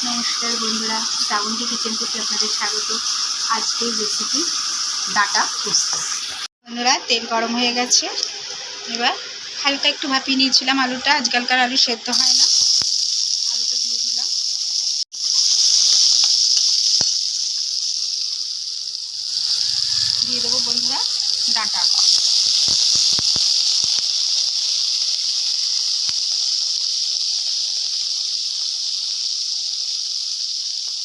নমস্কার বন্ধুরা, শ্রাবন্তী কিচেন থেকে আপনাদের স্বাগত। আজকের রেসিপি ডাটা পোস্ত। বন্ধুরা, তেল গরম হয়ে গেছে। এবার হালকা একটু ভাপিয়ে নিয়েছিলাম আলুটা, আজকালকার আলু সেদ্ধ হয় না। আলুটা দিয়ে দিলাম। দিয়ে দেবো বন্ধুরা ডাটা।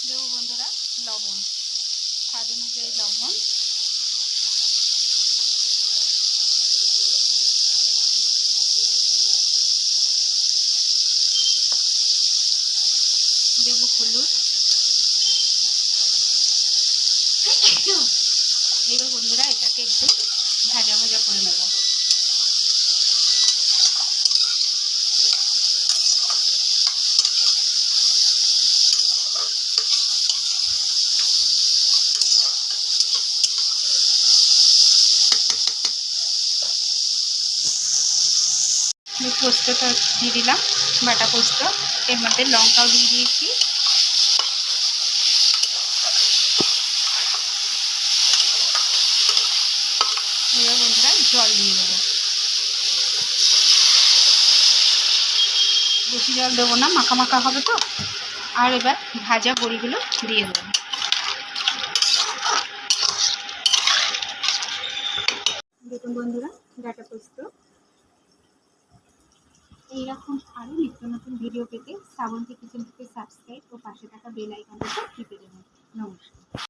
দেবো বন্ধুরা লবণ, স্বাদ অনুযায়ী লবণ। দেবো হলুদ। এবার বন্ধুরা এটাকে একটু ভাজা ভাজা করে নেব। পোস্তটা দিয়ে দিলাম, বাটা পোস্ত। এর মধ্যে লঙ্কাও দিয়ে দিয়েছি। এবার বন্ধুরা জল দিয়ে দেবো। বেশি জল দেবো না, মাখা মাখা হবে তো। আর এবার ভাজা বড়িগুলো দিয়ে দেবো। দেখুন বন্ধুরা, ডাটা পোস্ত। এইরকম আরও নিত্য নতুন ভিডিও পেতে শ্রাবন্তী কিচেন থেকে সাবস্ক্রাইব ও পাশে থাকা বেল আইকনটা টিপে দেবেন। নমস্কার।